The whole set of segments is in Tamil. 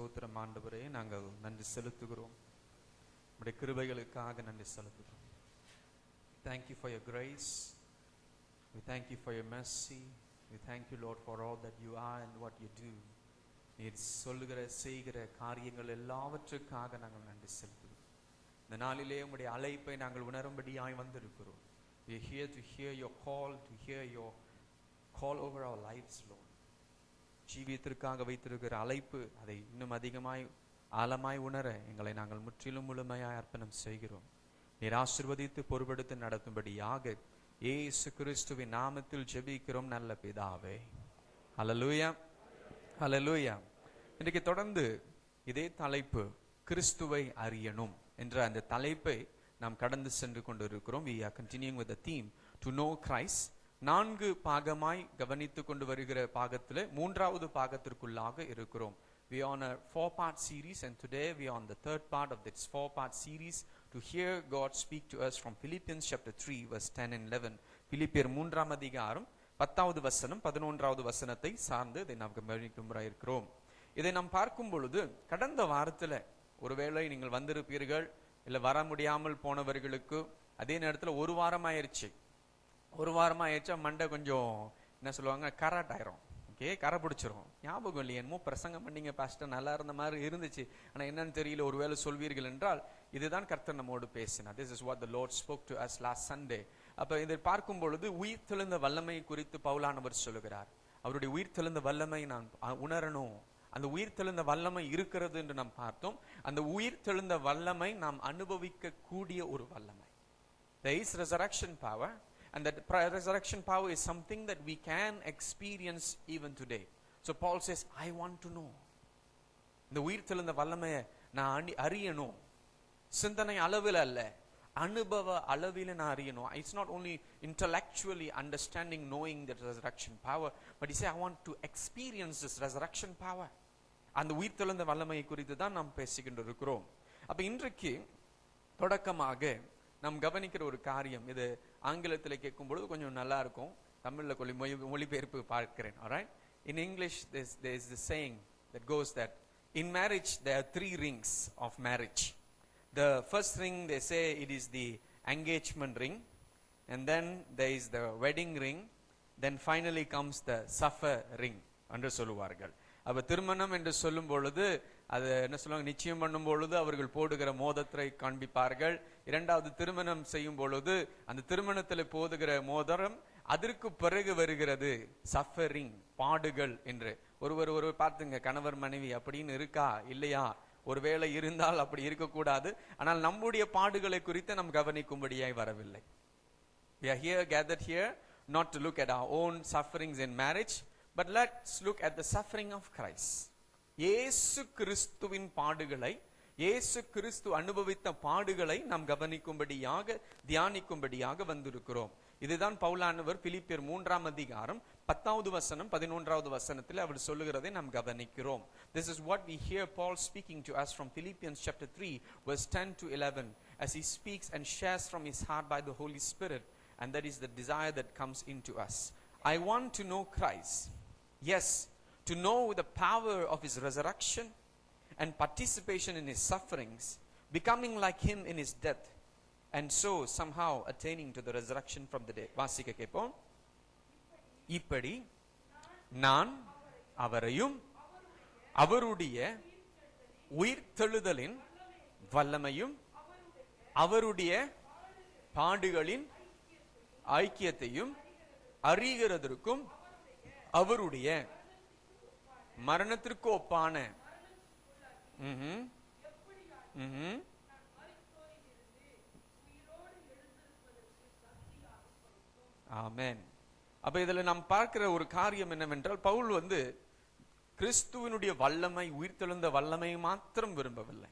ஸ்தோத்திரம் ஆண்டவரே. நாங்கள் நன்றி செலுத்துகிறோம். உம்முடைய கிருபைகளுக்காக நன்றி செலுத்துகிறோம். Thank you for your grace. We thank you for your mercy. We thank you, Lord, for all that you are and what you do. நீர் சொல்லுகிற செய்கிற காரியங்கள் எல்லாவற்றுக்காக நாங்கள் நன்றி செலுத்துகிறோம். இந்த நாளிலே உம்முடைய அழைப்பை நாங்கள் உணரும்படியாய் வந்திருக்கிறோம். We are here to hear your call, to hear your call over our lives, Lord. ஜீவியத்திற்காக வைத்திருக்கிற அழைப்பு, அதை இன்னும் அதிகமாய் ஆழமாய் உணர எங்களை நாங்கள் முற்றிலும் முழுமையாய் அர்ப்பணம் செய்கிறோம். நீர் ஆசீர்வதித்து பொறுப்படுத்தி நடத்தும்படியாக இயேசு கிறிஸ்துவின் நாமத்தில் ஜெபிக்கிறோம் நல்ல பிதாவே. ஹல்லேலூயா, ஹல்லேலூயா. இன்றைக்கு தொடர்ந்து இதே தலைப்பு, கிறிஸ்துவை அறியணும் என்ற அந்த தலைப்பை நாம் கடந்து சென்று கொண்டிருக்கிறோம். We are continuing with the theme to know Christ. 4 பாகமாய் கவனித்து கொண்டு வருகிற பாகத்திலே 3வது பாகத்திற்குள்ளாக இருக்கிறோம். We are on a 4-part series, and today we are on the 3rd part of this 4-part series to hear God speak to us from Philippians chapter 3 verse 10 and 11. பிலிப்பியர் 3ஆம் அதிகாரம் 10வது வசனம் 11வது வசனத்தை சார்ந்து இதை நாம் கவனிக்கிறோம். இதை நாம் பார்க்கும் பொழுது, கடந்த வாரத்தில் ஒருவேளை நீங்கள் வந்திருப்பீர்கள், இல்லை வர முடியாமல் போனவர்களுக்கு அதே நேரத்தில் ஒரு வாரம் ஆயிடுச்சா மண்டை கொஞ்சம் என்ன சொல்லுவாங்க, கராட்டாயிரும். ஓகே, கரை பிடிச்சிரும். ஞாபகம் இல்லை, என்னமோ பிரசங்கம் பண்ணீங்க பாஸ்டர், நல்லா இருந்த மாதிரி இருந்துச்சு, ஆனால் என்னன்னு தெரியல, ஒருவேளை சொல்வீர்கள் என்றால் இதுதான் கர்த்தர் நம்மோடு பேசினார். This is what the Lord spoke to us last Sunday. அப்போ இதை பார்க்கும் பொழுது உயிர் தெழுந்த வல்லமை குறித்து பவுலானவர் சொல்லுகிறார். அவருடைய உயிர் தெழுந்த வல்லமை நான் உணரணும். அந்த உயிர் தெழுந்த வல்லமை இருக்கிறது என்று நாம் பார்த்தோம். அந்த உயிர் தெழுந்த வல்லமை நாம் அனுபவிக்க கூடிய ஒரு வல்லமை. There is resurrection power, and that resurrection power is something that we can experience even today. So Paul says, I want to know. இந்த உயிர் தெழுந்த வல்லமையை நான் அறியணும். சிந்தனை அளவில் அல்ல, அனுபவ அளவில் நான் அறியணும். It's not only intellectually understanding, knowing the resurrection power, but he said, I want to experience this resurrection power. அந்த உயிர் தெழுந்த வல்லமையை குறித்து தான் நாம் பேசிக்கிட்டு இருக்கிறோம். அப்ப இன்றைக்கு தொடக்கமாக நாம் கவனிக்கிற ஒரு காரியம், இது ஆங்கிலத்தில் கேட்கும் பொழுது கொஞ்சம் நல்லா இருக்கும், தமிழில் மொழிபெயர்ப்பு பார்க்கிறேன். Alright? In English there is the saying that goes that in marriage there are 3 rings of marriage. The first ring, they say it is the engagement ring, and then there is the wedding ring, then finally comes the suffer ring என்று சொல்லுவார்கள். அப்ப திருமணம் என்று சொல்லும் பொழுது அது என்ன சொல்லுவாங்க, நிச்சயம் பண்ணும் பொழுது அவர்கள் போடுகிற மோதிரத்தை காண்பிப்பார்கள். 2வது திருமணம் செய்யும் பொழுது அந்த திருமணத்தில் போடுகிற மோதிரம், அதற்கு பிறகு வருகிறது சஃபரிங், பாடுகள் என்று. ஒருவர் பார்த்துங்க, கணவர் மனைவி அப்படின்னு இருக்கா இல்லையா, ஒருவேளை இருந்தால் அப்படி இருக்கக்கூடாது. ஆனால் நம்முடைய பாடுகளை குறித்து நாம் கவனிக்கும்படியாய் வரவில்லை. We are here, gathered here not to look at our own sufferings in marriage, but let's look at the suffering of Christ. இயேசு கிறிஸ்துவின் பாடுகளை, இயேசு கிறிஸ்து அனுபவித்த பாடுகளை நாம் கவனிக்கும்படியாக, தியானிக்கும்படியாக வந்திருக்கிறோம். இதுதான் பவுலானவர் பிலிப்பியர் 3ஆம் அதிகாரம் 10வது வசனம் 11வது வசனத்தில் அவர் சொல்லுகிறதை நாம் கவனிக்கிறோம். This is what we hear Paul speaking to us from Philippians chapter 3 verse 10 to 11 as he speaks and shares from his heart by the Holy Spirit, and that is the desire that comes into us. I want to know Christ. Yes, to know the power of his resurrection and participation in his sufferings, becoming like him in his death, and so somehow attaining to the resurrection from the dead. வாசிக்க கேட்போம். இப்படி நான் அவரையும் அவருடைய உயிர்த்தெழுதலின் வல்லமையும் அவருடைய பாடுகளின் ஐக்கியத்தையும் அறிகிறதற்கும் அவருடைய மரணத்திற்கு ஒப்பான ஆமென். அப்ப இதுல நாம் பார்க்கிற ஒரு காரியம் என்னவென்றால், பவுல் கிறிஸ்துவினுடைய வல்லமை, உயிர்த்தெழுந்த வல்லமை மாத்திரம் விரும்பவில்லை.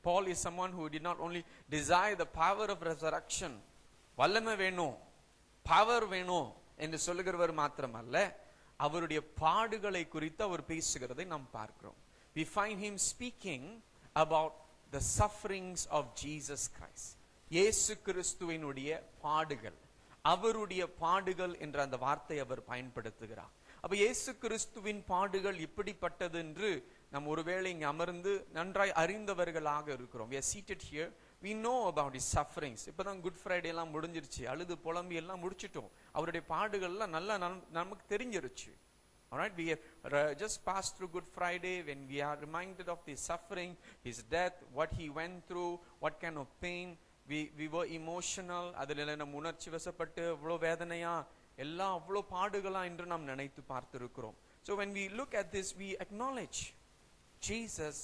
Paul is someone who did not only desire the power of resurrection, வல்லமை வேணும், பவர் வேணும் என்று சொல்லுகிறவர் மாத்திரமல்ல, அவருடைய பாடுகளை குறித்து அவர் பேசுகிறதை நாம் பார்க்கிறோம். We find him speaking about the sufferings of Jesus Christ. இயேசு கிறிஸ்துவினுடைய பாடுகள், அவருடைய பாடுகள் என்ற அந்த வார்த்தை அவர் பயன்படுத்துகிறார். அப்ப இயேசு கிறிஸ்துவின் பாடுகள் எப்படிப்பட்டது என்று நாம் ஒருவேளை இங்கே அமர்ந்து நன்றாய் அறிந்தவர்களாக இருக்கிறோம். we are seated here, we know about his sufferings. இப்பதான் குட் ஃப்ரைடே எல்லாம் முடிஞ்சிருச்சு, அழுது புலம்பி எல்லாம் முடிச்சிட்டோம். அவருடைய பாடுகள் எல்லாம் நல்லா நமக்கு தெரிஞ்சிருச்சு. Alright, we have just passed through Good Friday when we are reminded of his suffering, his death, what he went through, what kind of pain. We were emotional. அதில் நம்ம உணர்ச்சி வசப்பட்டு அவ்வளோ வேதனையா எல்லாம் அவ்வளோ பாடுகளா என்று நாம் நினைத்து பார்த்திருக்கிறோம். So when we look at this, we acknowledge Jesus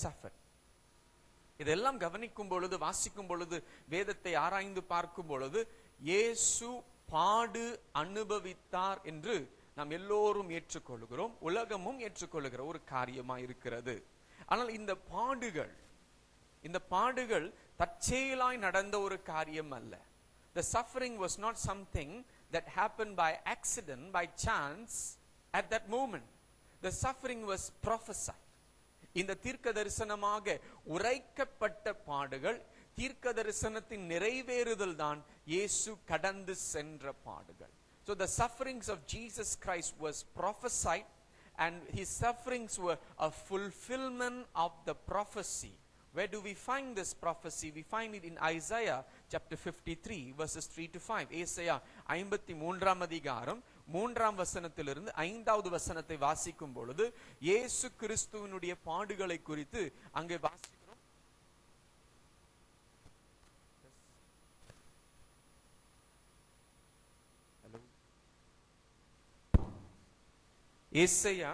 suffered. இதெல்லாம் கவனிக்கும் பொழுது, வாசிக்கும் பொழுது, வேதத்தை ஆராய்ந்து பார்க்கும் பொழுது, இயேசு பாடு அனுபவித்தார் என்று நாம் எல்லோரும் ஏற்றுக்கொள்கிறோம், உலகமும் ஏற்றுக்கொள்கிற ஒரு காரியமா இருக்கிறது. ஆனால் இந்த பாடுகள் தற்செயலாய் நடந்த ஒரு காரியம் அல்ல. The suffering was not something that happened by accident, by chance at that moment. The suffering was prophesied. இந்த தீர்க்க தரிசனமாக உரைக்கப்பட்ட பாடுகள், தீர்க்க தரிசனத்தின் நிறைவேறுதல் தான் இயேசு கடந்து சென்ற பாடுகள். So the sufferings of Jesus Christ was prophesied, and his sufferings were a fulfillment of the prophecy. Where do we find this prophecy? We find it in Isaiah chapter 53 verses 3 to 5. ஏசாயா 53ஆம் அதிகாரம் 3ஆம் வசனத்திலிருந்து 5வது வசனத்தை வாசிக்கும் பொழுது இயேசு கிறிஸ்துவினுடைய பாடுகளை குறித்து அங்கே வாசிக்கிறோம். ஏசாயா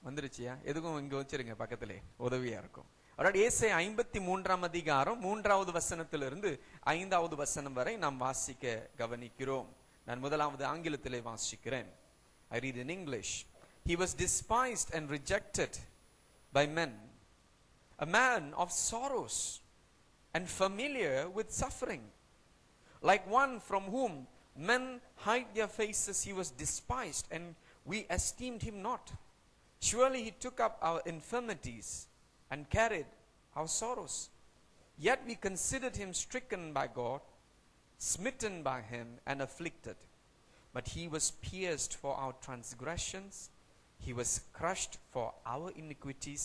வந்துருச்சியா? எதுக்கும் இங்க வச்சிருங்க, பக்கத்திலே உதவியா இருக்கும். ஏசாயா 53ஆம் அதிகாரம் 3வது வசனத்திலிருந்து 5வது வசனம் வரை நாம் வாசிக்க கவனிக்கிறோம். நான் முதலாவது ஆங்கிலத்திலே வாசிக்கிறேன். I read in English. He was despised and rejected by men, a man of sorrows and familiar with suffering. Like one from whom men hide their faces, he was despised, and we esteemed him not. Surely he took up our infirmities and carried our sorrows. Yet we considered him stricken by God, smitten by him, and afflicted. But he was pierced for our transgressions, he was crushed for our iniquities.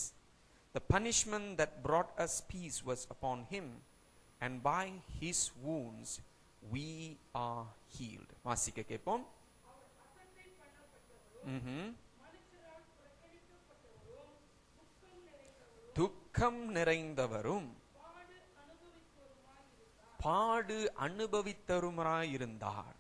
The punishment that brought us peace was upon him, and by his wounds we are healed. வாசிக்க கேட்போம். துக்கம் நிறைந்தவரும் பாடு அனுபவித்தருமாயிருந்தார்.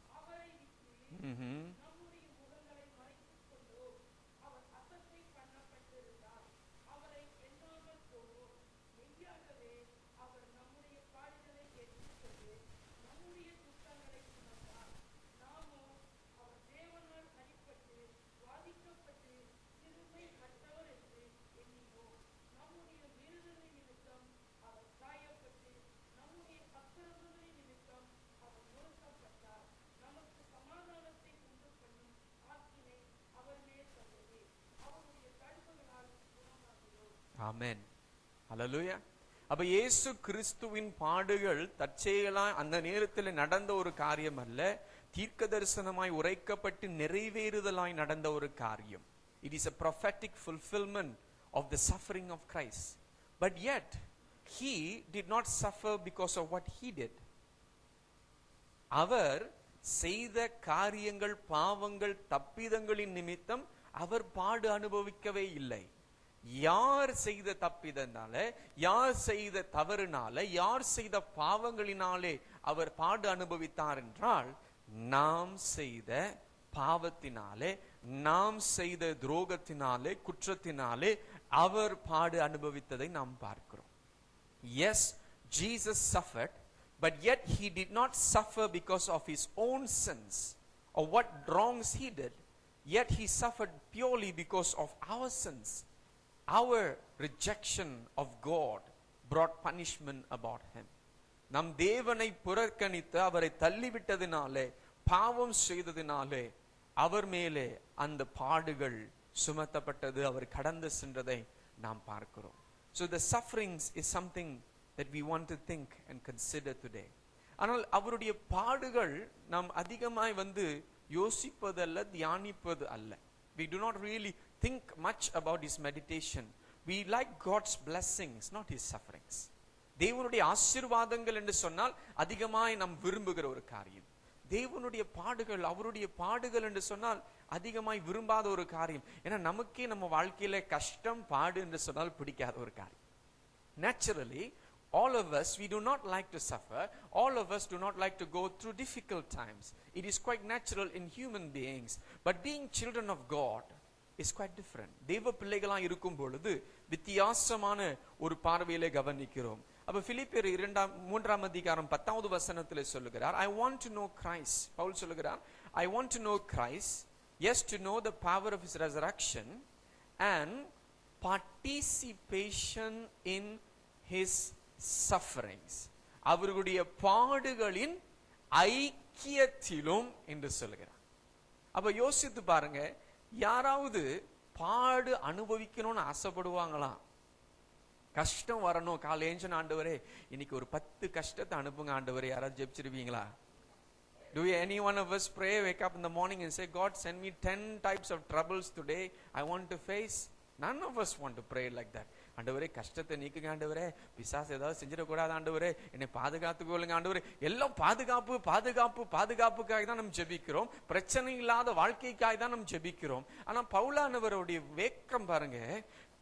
ஆமென், ஹல்லேலூயா. அப்ப இயேசு கிறிஸ்துவின் பாடுகள் தற்செயலாய் அந்த நேரத்தில் நடந்த ஒரு காரியம் அல்ல, தீர்க்க தரிசனமாய் உரைக்கப்பட்டு நிறைவேறுதலாய் நடந்த ஒரு காரியம். It is a prophetic fulfillment of the suffering of Christ. But yet he did not suffer because of what he did. அவர் செய்த காரியங்கள், பாவங்கள், தப்பிதங்களின் நிமித்தம் அவர் பாடு அனுபவிக்கவே இல்லை. யார் செய்த தப்பிதனால, யார் செய்த தவறுனால, யார் செய்த பாவங்களினாலே அவர் பாடு அனுபவித்தார் என்றால், நாம் செய்த பாவத்தினாலே, நாம் செய்த துரோகத்தினாலே, குற்றத்தினாலே அவர் பாடு அனுபவித்ததை நாம் பார்க்கிறோம். Yes, Jesus suffered, but yet he did not suffer because of his own sins or what wrongs he did. Yet he suffered purely because of our sins. Our rejection of God brought punishment about him. நம் தேவனை புறக்கணித்து அவரை தள்ளிவிட்டதினாலே, பாவம் செய்ததினாலே அவர் மேலே அந்த பாடுகள் சுமத்தப்பட்டது, அவர் கடந்து சென்றதை நாம் பார்க்கிறோம். So the sufferings is something that we want to think and consider today. ஆனால் அவருடைய பாடுகள் நாம் அதிகமாய் யோசிப்பது அல்ல, தியானிப்பது அல்ல. We do not really think much about his meditation we like God's blessings, not his sufferings. தேவனுடைய ஆசீர்வாதங்கள் என்று சொன்னால் அதிகமாய் நாம் விரும்புகிற ஒரு காரியம். தேவனுடைய பாடுகள், அவருடைய பாடுகள் என்று சொன்னால் அதிகமாய் விரும்பாத ஒரு காரியம். ஏன்னா நமக்கே நம்ம வாழ்க்கையில கஷ்டம் பாடு என்று சொன்னால் பிடிக்காத ஒரு காரியம். Naturally, all of us, we do not like to suffer. All of us do not like to go through difficult times. It is quite natural in human beings. But being children of God is quite different. தேவ பிள்ளைகளா இருக்கும் பொழுது வித்தியாசமான ஒரு பார்வையிலே கவனிக்கிறோம். அப்ப பிலிப்பியர் 3ஆம் அதிகாரம் 10வது வசனத்திலே சொல்லுகிறார், I want to know Christ. Pavul சொல்லுகிறார், I want to know Christ, yes, to know the power of his resurrection and participation in his sufferings. அவர்களுடைய பாடுகளின் ஐக்கியத்திலும் என்று சொல்லுகிறார். அப்ப யோசித்து பாருங்க, யாராவது பாடு அனுபவிக்கணும்னு ஆசைப்படுவாங்களா? கஷ்டம் வரணும், காலேஞ்சு ஆண்டவரே இன்னைக்கு ஒரு 10 கஷ்டத்தை அனுப்புங்க ஆண்டவரே, யாராவது ஜெபிச்சிருவீங்களா? Do any one of us pray, wake up in the morning and say, God, send me 10 types of troubles today I want to face? None of us want to pray like that. ஆண்டவரே கஷ்டத்தை நீக்குங்க ஆண்டவரே, பிசாசு ஏதாவது செஞ்சிடக்கூடாது ஆண்டவரே, என்னை பாதுகாத்துக்கொள்ளுங்க ஆண்டவரே. எல்லாம் பாதுகாப்பு பாதுகாப்பு பாதுகாப்புக்காக தான் நம்ம ஜெபிக்கிறோம், பிரச்சனை இல்லாத வாழ்க்கைக்காக தான் நம்ம ஜெபிக்கிறோம். ஆனா பவுலானவருடைய வேக்கம் பாருங்க,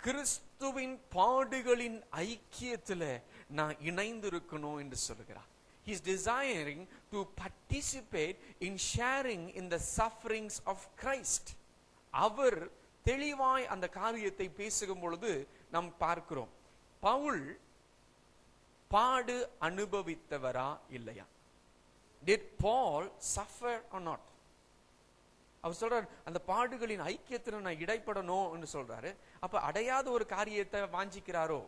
கிறிஸ்துவின் பாடுகளின் ஐக்கியத்துல நான் இணைந்து இருக்கணும் என்று சொல்லுகிறார். He is desiring to participate in sharing in the sufferings of Christ. அவர் தெளிவாய் அந்த காரியத்தை பேசும் பொழுது நாம் பார்க்கிறோம், பவுல் பாடு அனுபவித்தவரா இல்லையா? Did Paul suffer or not? அவர் சொல்றார், அந்த பாடுகளின் ஐக்கியத்துல நான் இடைப்படணும் என்று சொல்றாரு. அப்ப அடையாத ஒரு காரியத்தை வாஞ்சிக்கிறாரோ?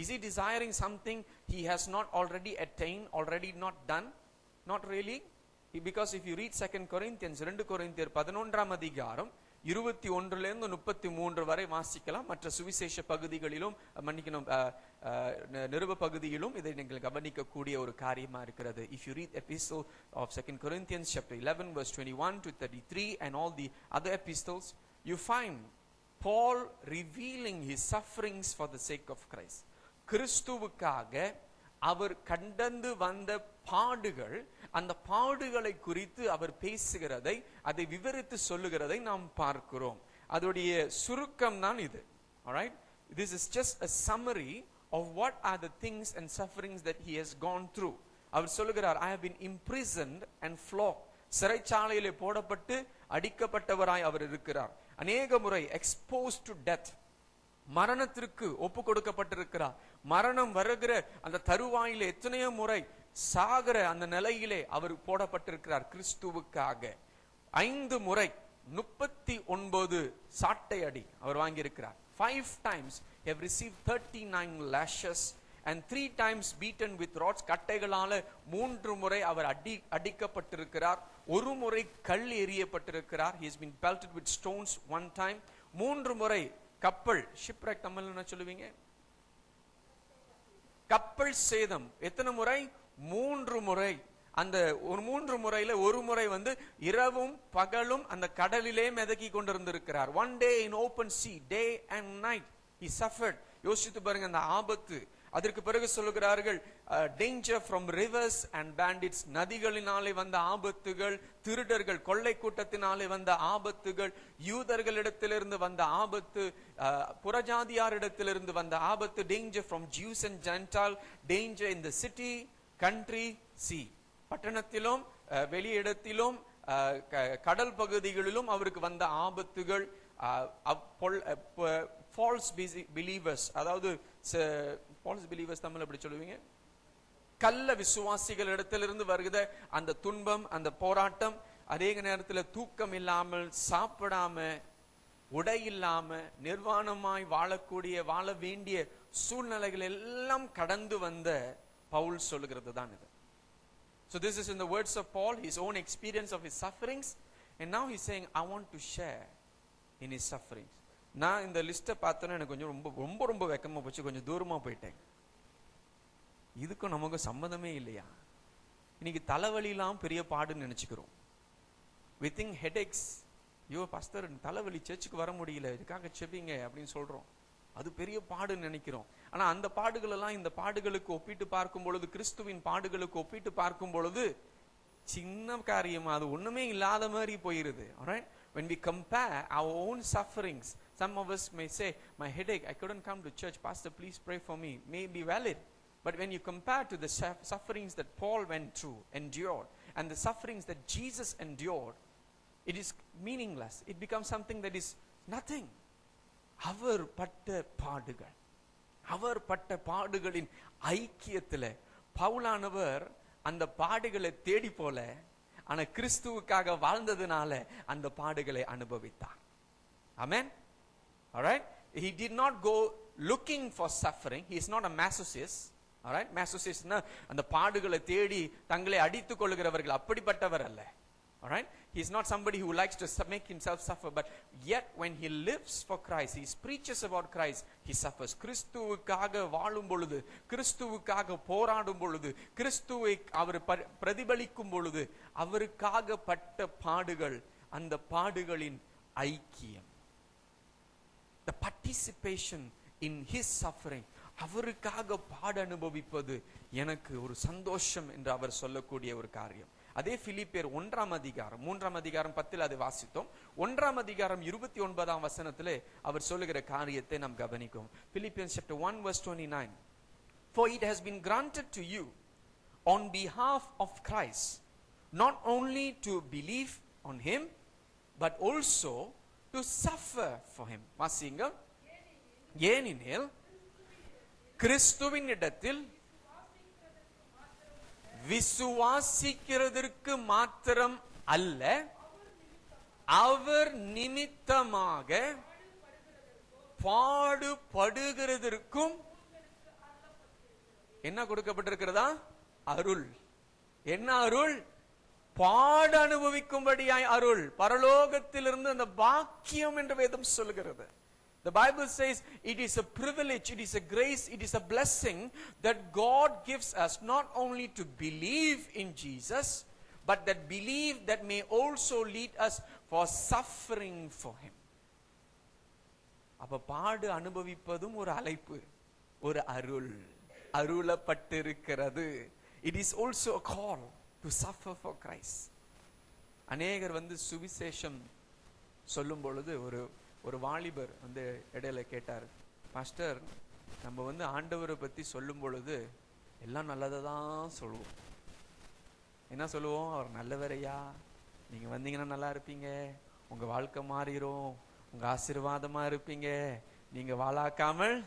Is he desiring something he has not already attained, already not done? Not really. Because if you read 2 Corinthians 2 கொரிந்தியர் 11ஆம் அதிகாரம் 21 to 33 வரை வாசிக்கலாம். மற்ற சுவிசேஷ பகுதிகளிலும் மன்னிக்கணும் நிருப பகுதியிலும் இதை நீங்கள் கவனிக்க கூடிய ஒரு காரியமா இருக்கிறது. If you read epistle of 2 Corinthians chapter 11 verse 21 to 33 and all the other epistles, you find Paul revealing his sufferings for the sake of Christ. கிறிஸ்துவுக்காக அவர் கடந்து வந்த பாடுகள், அந்த பாடுகளை குறித்து அவர் பேசுகிறதை, அதை விவரித்து சொல்லுகிறதை நாம் பார்க்கிறோம். அதோடைய சுருக்கம் தான் இது. Alright, this is just a summary of what are the things and sufferings that he has gone through. அவர் சொல்லுகிறார், I have been imprisoned and flogged. சிறைச்சாலையிலே போடப்பட்டு அடிக்கப்பட்டவராய் அவர் இருக்கிறார். அநேக முறை exposed to death, மரணத்திற்கு ஒப்பு கொடுக்கப்பட்டிருக்கிறார். மரணம் வருகிற அந்த தருவாயிலே எத்தனையோ முறை சாகிற அந்த நிலையிலே அவர் போடப்பட்டிருக்கிறார் கிறிஸ்துவுக்காக. 5 முறை 39 சாட்டை அடி அவர் வாங்கியிருக்கிறார். 5 times he have received 39 lashes and 3 times beaten with rods. கட்டைகளால 3 முறை அவர் அடிக்கப்பட்டிருக்கிறார். 1 முறை கல் எறியப்பட்டிருக்கிறார். he has been pelted with stones 1 time. 3 முறை கப்பல், ஷிப்ரெக் தமிழ்ல என்ன சொல்லுவீங்க? கப்பல் சேதம். எத்தனை முறை? 3 முறை. அந்த 3 முறையில 1 முறை இரவும் பகலும் அந்த கடலிலே மிதக்கி கொண்டிருந்திருக்கிறார். 1 day in open sea, day and night he suffered. யோசித்து பாருங்க அந்த ஆபத்து. அதற்கு பிறகு சொல்லுகிறார்கள், danger from rivers and bandits, நதிகளினாலே வந்த ஆபத்துகள், திருடர்கள் கொள்ளை கூட்டத்தினாலே வந்த ஆபத்துகள், யூதர்களிடத்திலிருந்து வந்த ஆபத்து, புறஜாதியாரிடத்திலிருந்து வந்த ஆபத்து, danger from Jews and Gentile, danger in the city, country, sea. பட்டணத்திலும் வெளியிடத்திலும் கடல் பகுதிகளிலும் அவருக்கு வந்த ஆபத்துகள், false believers, அதாவது false believers தமிழ் எப்படி சொல்லுவீங்க? கள்ள விசுவாசிகள் இடத்திலிருந்து வருகிற அந்த துன்பம், அந்த போராட்டம், அதே நேரத்தில் தூக்கம் இல்லாமல், சாப்பிடாம, உடை இல்லாம, நிர்வாணமாய் வாழ வேண்டிய சூழ்நிலைகள் எல்லாம் கடந்து வந்த பவுல் சொல்லுகிறது தான் இது. So this is in the words of Paul, his own experience of his sufferings, and now he's saying, I want to share in his sufferings. நான் இந்த லிஸ்ட்டை பார்த்தோன்னா எனக்கு கொஞ்சம் ரொம்ப ரொம்ப வெக்கமா போச்சு, கொஞ்சம் தூரமா போயிட்டேன். இதுக்கும் நமக்கு சம்மதமே இல்லையா? இன்னைக்கு தலைவலிலாம் பெரிய பாடுன்னு நினைச்சுக்கிறோம். we think headaches, ஐயோ பாஸ்டர் தலைவலி, சர்ச்சுக்கு வர முடியல, இதுக்காக செபிங்க அப்படின்னு சொல்றோம். அது பெரிய பாடுன்னு நினைக்கிறோம். ஆனா அந்த பாடுகள் எல்லாம் இந்த பாடுகளுக்கு ஒப்பிட்டு பார்க்கும் பொழுது, கிறிஸ்துவின் பாடுகளுக்கு ஒப்பிட்டு பார்க்கும் பொழுது சின்ன காரியமா, அது ஒண்ணுமே இல்லாத மாதிரி போயிருது. Alright, when we compare our own sufferings, some of us may say, my headache, I couldn't come to church, pastor please pray for me, may be valid. But when you compare to the sufferings that Paul went through, endured, and the sufferings that Jesus endured, it is meaningless. It becomes something that is nothing. அவர் பட்ட பாடுகள், அவர் பட்ட பாடுகளின் ஐக்கியத்துல பவுலானவர் அந்த பாடுகளை தேடி போல, ஆனா கிறிஸ்துவுக்காக வாழ்ந்ததுனால அந்த பாடுகளை அனுபவித்தார். ஆமென். Alright, he did not go looking for suffering. He is not a masochist. Alright, masochist na அந்த பாடுகளை தேடி தங்களை அடித்துக் கொள்கிறவர்கள், அப்படிப்பட்டவர் அல்ல. Alright, he is not somebody who likes to make himself suffer, but yet when he lives for Christ, he preaches about Christ, he suffers. கிறிஸ்துவுக்காக வாழும் பொழுது, கிறிஸ்துவுக்காக போராடும் பொழுது, கிறிஸ்துவை அவர் பிரதிபலிக்கும் பொழுது அவருக்காக பட்ட பாடுகள், அந்த பாடுகளின் ஐக்கியம், the participation in his suffering, அவருக்காக பாட அனுபவிப்பது எனக்கு ஒரு சந்தோஷம் என்று அவர் சொல்லக்கூடிய ஒரு காரியம். அதே பிலிப்பியர் 1ஆம் அதிகாரம் 3ஆம் அதிகாரம் 10 அதை வாசித்தோம். 1ஆம் அதிகாரம் 29ஆம் வசனத்திலே அவர் சொல்லுகிற காரியத்தை நாம் கவனிக்கும். Philippians chapter 1 verse 29, for it has been granted to you on behalf of Christ not only to believe on him but also to suffer for him. வாசிங்க. ஏனெனில் கிறிஸ்துவின் இடத்தில் விசுவாசிக்கிறதற்கு மாத்திரம் அல்ல, அவர் நிமித்தமாக பாடுபடுகிறதற்கும் என்ன கொடுக்கப்பட்டிருக்கிறதா? அருள். என்ன அருள்? பாட அனுபவிக்கும்படியாய் அருள். பரலோகத்திலிருந்து அந்த பாக்கியம் என்று வேதம் சொல்கிறது. The Bible says it is a privilege, it is a grace, it is a blessing that God gives us not only to believe in Jesus, but that belief that may also lead us for suffering for him. அப்ப பாடு அனுபவிப்பதும் ஒரு அழைப்பு, ஒரு அருள், அருளப்பட்டிருக்கிறது. It is also a call to suffer for Christ. அநேகர் சுவிசேஷம் சொல்லும் பொழுது ஒரு வாலிபர் இடையில கேட்டார், பாஸ்டர் நம்ம ஆண்டவரை பத்தி சொல்லும் பொழுது எல்லாம் நல்லதை தான் சொல்லுவோம். என்ன சொல்லுவோம்? அவர் நல்லவரையா, நீங்க வந்தீங்கன்னா நல்லா இருப்பீங்க, உங்க வாழ்க்கை மாறிடும், உங்க ஆசீர்வாதமா இருப்பீங்க, நீங்க வாளாக்காமல்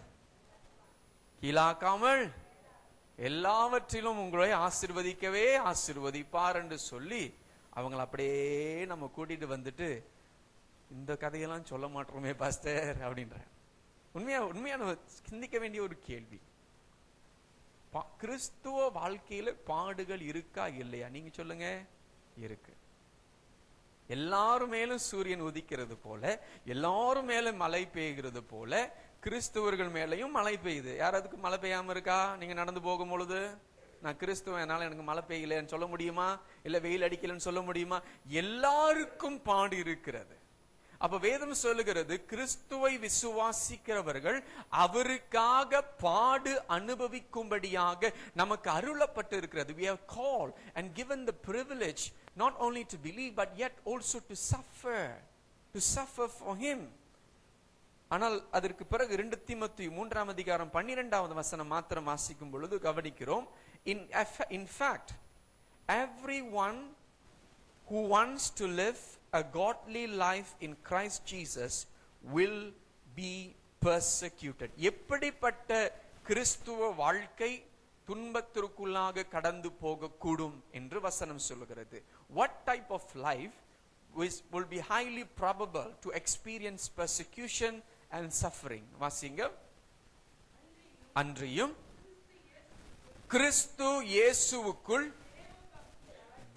கீழாக்காமல் எல்லாவற்றிலும் உங்களை ஆசீர்வதிக்கவே ஆசீர்வதிப்பார் என்று சொல்லி அவங்களை அப்படியே நம்ம கூட்டிட்டு வந்துட்டு, இந்த கதையெல்லாம் சொல்ல மாட்டோமே பாஸ்டர் அப்படின்ற. உண்மையான சிந்திக்க வேண்டிய ஒரு கேள்வி, கிறிஸ்துவ வாழ்க்கையில பாடுகள் இருக்கா இல்லையா? நீங்க சொல்லுங்க. இருக்கு. எல்லாரும் மேலும் சூரியன் உதிக்கிறது போல, எல்லாரும் மேலும் மழை பெய்கிறது போல, கிறிஸ்துவர்கள் மேலையும் மழை பெய்யுது. யாராவது மழை பெய்யாம இருக்கா? நீங்க நடந்து போகும் பொழுது, நான் கிறிஸ்துவன், என்னால எனக்கு மழை பெய்யலன்னு சொல்ல முடியுமா? இல்ல வெயில் அடிக்கலன்னு சொல்ல முடியுமா? எல்லாருக்கும் பாடு இருக்கிறது. அப்ப வேதம் சொல்லுகிறது, கிறிஸ்துவை விசுவாசிக்கிறவர்கள் அவருக்காக பாடு அனுபவிக்கும்படியாக நமக்கு அருளப்பட்டு இருக்கிறது. We are called and given the privilege not only to believe but yet also to suffer for him. ஆனால் அதற்கு பிறகு 2 தீமோத்தேயு 3ஆம் அதிகாரம் 12ஆவது வசனம் மாத்திரம் வாசிக்கும் பொழுது கவனிக்கிறோம், in fact everyone who wants to live a godly life in Christ Jesus will be persecuted. எப்படிப்பட்ட கிறிஸ்துவ வாழ்க்கை துன்பத்திற்குள்ளாக கடந்து போகக்கூடும் என்று வசனம் சொல்லுகிறது. What type of life will be highly probable to experience persecution and suffering? வாசிங்க. அன்றியும் கிறிஸ்து இயேசுவுக்குள்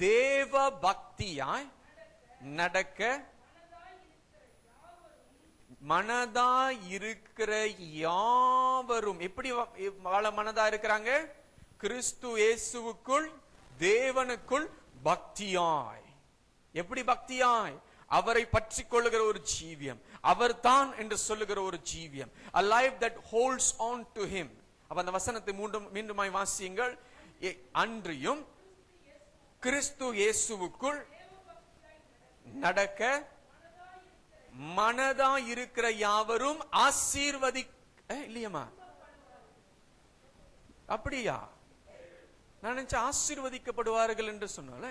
தேவ பக்தியாய் நடக்க மனதா இருக்கிற யாவரும். எப்படி வாழ மனதா இருக்கிறாங்க? கிறிஸ்து இயேசுவுக்குள் தேவனுக்குள் பக்தியாய். எப்படி பக்தியாய்? அவரை பற்றி கொள்ளுகிற ஒரு ஜீவியம், அவர்தான் என்று சொல்லுகிற ஒரு ஜீவியம், a life that holds on to him. அப்ப அந்த வசனத்தை மீண்டுமாய் வாசியுங்கள். அன்றியும் கிறிஸ்து இயேசுவுக்குள் நடக்க மனதா இருக்கிற யாவரும் இல்லையம்மா? அப்படியா? நான் நினைச்ச ஆசீர்வதிக்கப்படுவார்கள் என்று சொன்னால.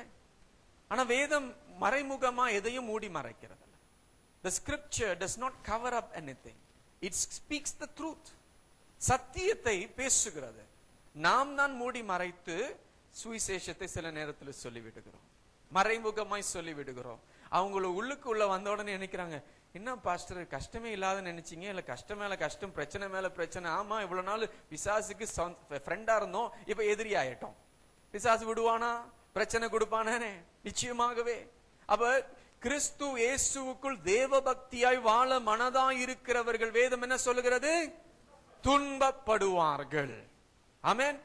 ஆனா வேதம் மறைமுகமா எதையும் மூடி மறைக்கிறது. The scripture does not cover up anything. It speaks the truth. சத்தியத்தை பேசுகிறது. நாம் தான் மூடி மறைத்து சுவிசேஷத்தை சில நேரத்தில் சொல்லிவிடுகிறோம், மறைமுகமாய் சொல்லிவிடுகிறோம். அவங்கள உள்ளுக்குள்ள வந்த உடனே நினைக்கிறாங்க, என்ன பாஸ்டர் கஷ்டமே இல்லாத நினைச்சீங்க, இல்ல கஷ்டம் மேல கஷ்டம், பிரச்சனை மேல பிரச்சனை. ஆமா, இவ்வளவு நாள் பிசாசுக்கு ஃப்ரெண்டா இருந்தோம், இப்ப எதிரி ஆயிட்டோம். பிசாசு விடுவானா? பிரச்சனை கொடுப்பானே? நிச்சயமாகவே. அப்ப கிறிஸ்து இயேசுவுக்குள் தேவ பக்தியாய் வாழ மனதாய் இருக்கிறவர்கள் வேதம் என்ன சொல்லுகிறது? துன்பப்படுவார்கள். ஆமென்.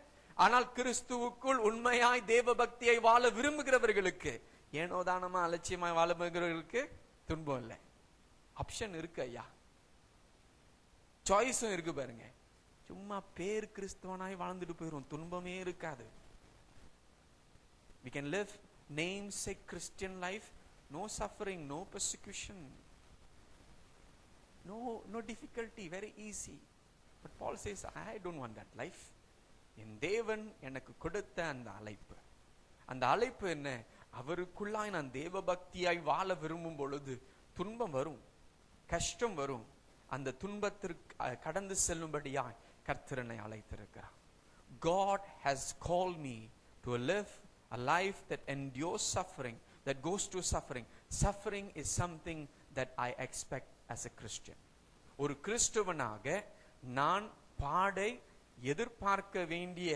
ஆனால் கிறிஸ்துவுக்குள் உண்மையாய் தேவ பக்தியை வாழ விரும்புகிறவர்களுக்கு, ஏனோ தானமா அலட்சியமாய் வாழ விரும்புகிறவர்களுக்கு துன்பம் இல்லை. ஆப்ஷன் இருக்கு ஐயா, சாய்ஸும் இருக்கு பாருங்க. சும்மா பேர் கிறிஸ்துவனாய் வாழ்ந்துட்டு போயிரும், துன்பமே இருக்காது. We can live namesake Christian life, no suffering, no persecution, no difficulty, very easy. But Paul says, I don't want that life. என் தேவன் எனக்கு கொடுத்த அந்த அழைப்பு என்ன? அவருக்குள்ளாய் நான் தேவ பக்தியாய் வாழ விரும்பும் பொழுது துன்பம் வரும், கஷ்டம் வரும். அந்த துன்பத்திற்கு கடந்து செல்லும்படியாய் கர்த்தர் என்னை அழைத்திருக்கிறார். God has called me to live a life that endures suffering, that goes through suffering. Suffering is something that I expect as a Christian. ஒரு கிறிஸ்தவனாக நான் பாடை எதிர்பார்க்க வேண்டிய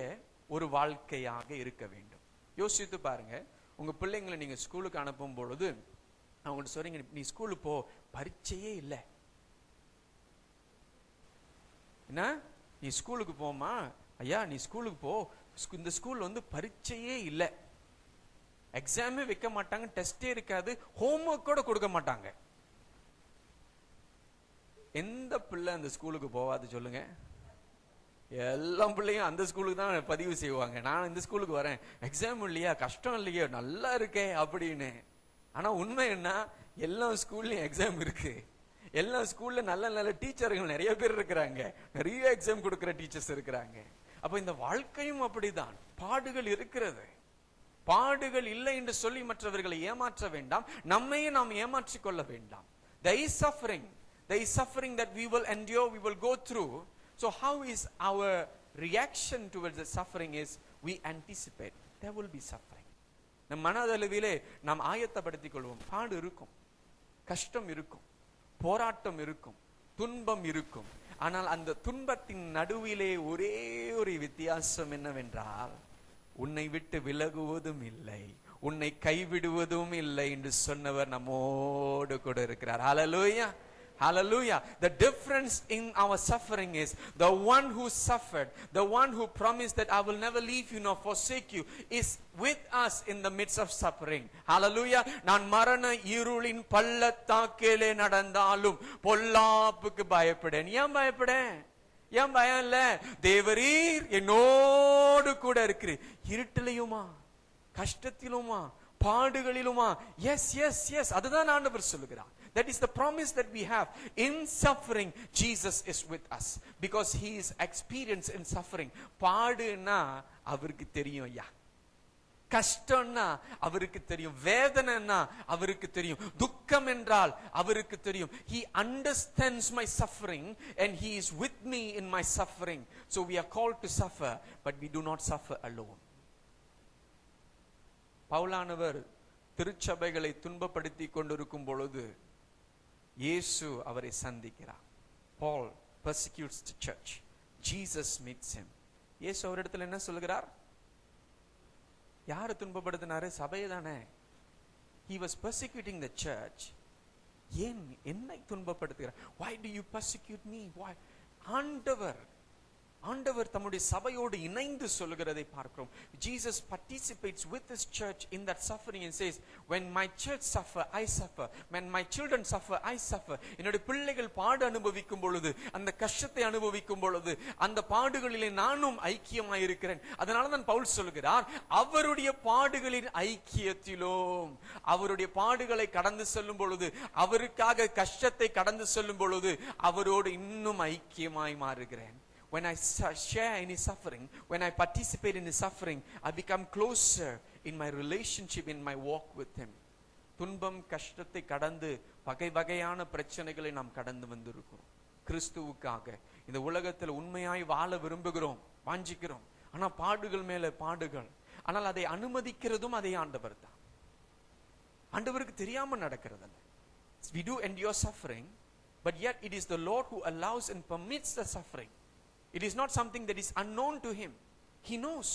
ஒரு வாழ்க்கையாக இருக்க வேண்டும். யோசித்து பாருங்க, உங்க பிள்ளைங்களை நீங்க ஸ்கூலுக்கு அனுப்பும் பொழுது அவங்கள்ட்ட சொல்றீங்க, நீ ஸ்கூலுக்கு போ, பரீட்சையே இல்லை. என்ன, நீ ஸ்கூலுக்கு போமா? ஐயா நீ ஸ்கூலுக்கு போ, இந்த ஸ்கூல் பரீட்சையே இல்லை, எக்ஸாமே வைக்க மாட்டாங்க, டெஸ்டே இருக்காது, ஹோம்ஒர்க் கூட கொடுக்க மாட்டாங்க. எந்த பிள்ளை அந்த ஸ்கூலுக்கு போவாது சொல்லுங்க? எல்லா பிள்ளையும் அந்த ஸ்கூலுக்கு தான் பதிவு செய்வாங்க. நான் இந்த ஸ்கூலுக்கு வரேன், எக்ஸாம் இல்லையா, கஷ்டம் இல்லையா, நல்லா இருக்கே அப்படின்னு. ஆனா உண்மை என்ன? எல்லா ஸ்கூல்லயும் எக்ஸாம் இருக்கு. எல்லா ஸ்கூல்ல நல்ல நல்ல டீச்சர்கள் நிறைய பேர் இருக்கிறாங்க, நிறைய எக்ஸாம் கொடுக்கிற டீச்சர்ஸ் இருக்கிறாங்க. அப்ப இந்த வாழ்க்கையும் அப்படிதான், பாடுகள் இருக்கிறது. பாடுகள் இல்லை என்று சொல்லி மற்றவர்களை ஏமாற்ற வேண்டாம், நம்மையே நாம் ஏமாற்றிக் கொள்ள வேண்டாம். There is suffering that we will endure, we will go through. So how is our reaction towards the suffering? Is we anticipate there will be suffering. நம் மனதளவிலே நாம் ஆயத்தப்படுத்திக் கொள்வோம். பாடு இருக்கும், கஷ்டம் இருக்கும், போராட்டம் இருக்கும், துன்பம் இருக்கும். ஆனால் அந்த துன்பத்தின் நடுவிலே ஒரே ஒரு வித்தியாசம் என்னவென்றால், உன்னை விட்டு விலகுவதும் இல்லை, உன்னை கைவிடுவதும் இல்லை என்று சொன்னவர் நம்மோடு கூட இருக்கிறார். ஹல்லேலூயா, hallelujah. The difference in our suffering is the one who suffered, the one who promised that I will never leave you nor forsake you, is with us in the midst of suffering. Hallelujah. நான் மரண இருளின் பள்ளத்தாக்கிலே நடந்தாலும் பொல்லாப்புக்கு பயப்படேன். ஏன் பயப்படேன்? ஏன் பயம் இல்ல? தேவரீர் என்னோடு கூட இருக்கிறீர். இருட்டிலையுமா, கஷ்டத்திலுமா, பாடுகளிலுமா? எஸ் எஸ் எஸ், அதுதான் ஆண்டவர் சொல்லுகிறார். That is the promise that we have. In suffering, Jesus is with us because he is experienced in suffering. பாடுனா அவருக்கு தெரியும் ஐயா, கஷ்டம்னா அவருக்கு தெரியும், வேதனைனா அவருக்கு தெரியும், துக்கம் என்றால் அவருக்கு தெரியும். He understands my suffering and he is with me in my suffering. So we are called to suffer, but we do not suffer alone. பவுலானவர் திருச்சபைகளை துன்பப்படுத்தி கொண்டிருக்கும் பொழுது இயேசு அவரை சந்திக்கிறார். Paul persecutes the church. Jesus meets him. இயேசு அவரிடத்தில் என்ன சொல்கிறார்? யாரை துன்பப்படுத்தினாரு? சபையை தானே. He was persecuting the church. ஏன் என்னை துன்பப்படுத்துகிறார்? Why do you persecute me? Why? ஆண்டவர் ஆண்டவர் தம்முடைய சபையோடு இணைந்து சொல்லுகிறதை பார்க்கிறோம். Jesus participates with his church in that suffering and says, when my church suffer, I suffer. When my children suffer, I suffer. என்னுடைய பிள்ளைகள் பாடு அனுபவிக்கும் பொழுது, அந்த கஷ்டத்தை அனுபவிக்கும் பொழுது, அந்த பாடுகளிலே நானும் ஐக்கியமாய் இருக்கிறேன். அதனால தான் பவுல் சொல்கிறார், அவருடைய பாடுகளின் ஐக்கியத்திலும், அவருடைய பாடுகளை கடந்து செல்லும் பொழுது, அவருக்காக கஷ்டத்தை கடந்து செல்லும் பொழுது அவரோடு இன்னும் ஐக்கியமாய் மாறுகிறேன். When I share in his suffering, when I participate in his suffering, I become closer in my relationship, in my walk with him. துன்பம் கஷ்டத்தை கடந்து வகை வகையான பிரச்சனைகளை நாம் கடந்து வந்திருக்கிறோம். கிறிஸ்துவுக்காக இந்த உலகத்தில் உண்மையாய் வாழ விரும்புகிறோம், வாஞ்சிக்கிறோம். ஆனா பாடுகள் மேல பாடுகள். ஆனால் அதை அனுமதிக்கிறதும் அதே ஆண்டவர் தான். ஆண்டவருக்கு தெரியாம நடக்கிறதல்ல. We do endure suffering, but yet it is the Lord who allows and permits the suffering. It is not something that is unknown to him. He knows.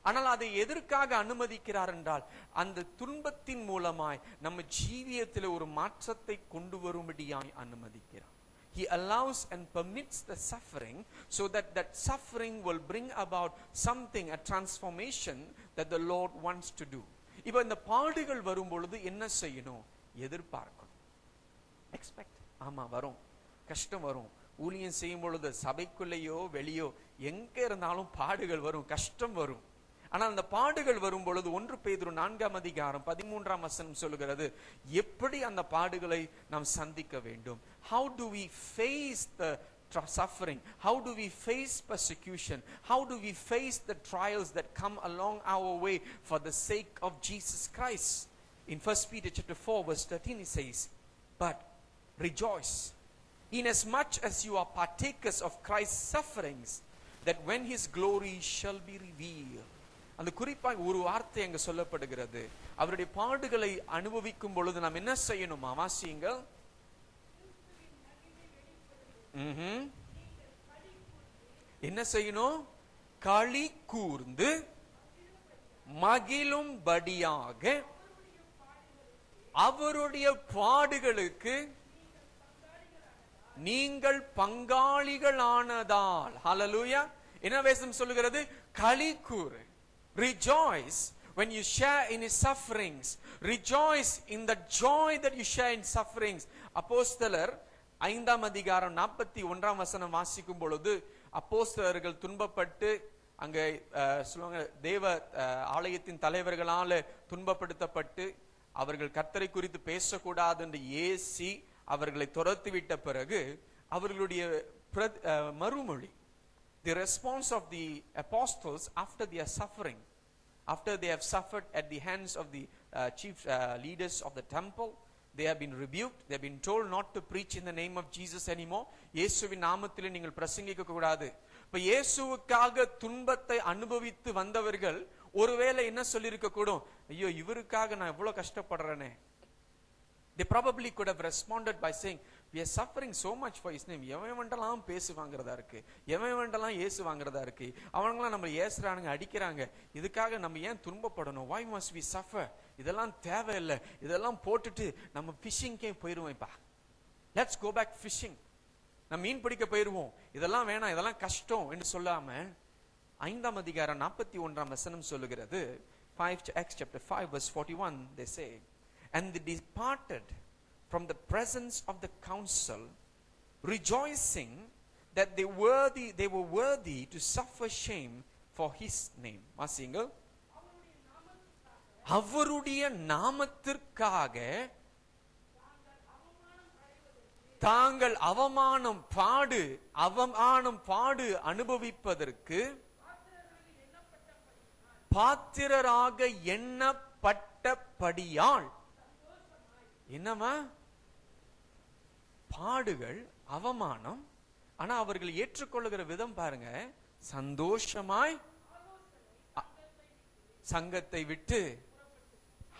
ஆனால் அதை எதற்காக அனுமதிக்கிறார் என்றால், அந்த துன்பத்தின் மூலமாய் நம்ம ஜீவியத்தில் ஒரு மாற்றத்தை கொண்டு வரும்படியாய் அனுமதிக்கிறார். He allows and permits the suffering so that that suffering will bring about something, a transformation that the Lord wants to do. இப்போ இந்த பாடுகள் வரும் பொழுது என்ன செய்யணும்? எதிர்பார்க்கணும். எக்ஸ்பெக்ட். ஆமா வரும், கஷ்டம் வரும். ஊழியம் செய்யும் பொழுது சபைக்குள்ளேயோ வெளியோ எங்க இருந்தாலும் பாடுகள் வரும், கஷ்டம் வரும். ஆனால் அந்த பாடுகள் வரும் பொழுது 1 பேதுரு 4:13 சொல்லுகிறது, எப்படி அந்த பாடுகளை நாம் சந்திக்க வேண்டும். How do we face the suffering? How do we face persecution? How do we face the trials that come along our way for the sake of Jesus Christ? In 1 Peter chapter 4:13 it says, but rejoice inasmuch as you are partakers of Christ's sufferings, that when his glory shall be revealed. அந்த குறிப்பாக ஒரு வார்த்தை அங்க சொல்லப்படுகிறது. அவருடைய பாடுகளை அனுபவிக்கும் பொழுது நாம் என்ன செய்யணுமா? வாசியுங்கள். என்ன செய்யணும்? களி கூர்ந்து மகிழும்படியாக அவருடைய பாடுகளுக்கு நீங்கள் பங்காளிகளானதால். ஹல்லேலூயா. என்ன வேதம் சொல்லுகிறது? களி கூறு. Rejoice when you share in his sufferings. Rejoice in the joy that you share in sufferings. அப்போஸ்தலர் 5:41 வாசிக்கும் பொழுது, அப்போஸ்தலர்கள் துன்பப்பட்டு அங்க சொல்லுவாங்க, தேவ ஆலயத்தின் தலைவர்களால துன்பப்படுத்தப்பட்டு அவர்கள் கர்த்தரை குறித்து பேசக்கூடாது என்று ஏசி அவர்களை துரத்திவிட்ட பிறகு அவர்களுடைய மறுமொழி, the response of the apostles after their suffering, after they have suffered at the hands of the chief leaders of the temple, they have been rebuked, they have been told not to preach in the name of Jesus anymore. இயேசுவின் நாமத்திலே நீங்கள் பிரசங்கிக்க கூடாது. இப்ப இயேசுவுக்காக துன்பத்தை அனுபவித்து வந்தவர்கள் ஒருவேளை என்ன சொல்லியிருக்க கூடும்? ஐயோ, இவருக்காக நான் எவ்வளவு கஷ்டப்படுறேனே. They probably could have responded by saying, we are suffering so much for his name. எவன் வேண்டலாம் பேசு வாங்குறதா இருக்கு, எவன் வேண்டலாம் ஏசு வாங்குறதா இருக்கு, அவங்களாம் நம்ம ஏசுறானுங்க, அடிக்கிறாங்க, இதுக்காக நம்ம ஏன் துன்பப்படணும்? why must we suffer? இதெல்லாம் தேவையில்லை, இதெல்லாம் போட்டுட்டு நம்ம ஃபிஷிங்கே போயிருவோம்ப்பா, let's go back fishing, நம்ம மீன் பிடிக்க போயிருவோம், இதெல்லாம் வேணாம், இதெல்லாம் கஷ்டம் என்று சொல்லாம 5:41 சொல்லுகிறது. Acts chapter 5:41 they say, and they departed from the presence of the council, rejoicing that they were worthy to suffer shame for his name. வாசிங்க. அவருடைய நாமத்திற்காக தாங்கள் அவமானம் பாடு அனுபவிப்பதற்கு பாத்திரராக எண்ணப்பட்டபடியால். என்னமா? பாடுகள், அவமானம், ஆனா அவர்கள் ஏற்றுக்கொள்ளுகிற விதம் பாருங்க, சந்தோஷமாய் சங்கத்தை விட்டு.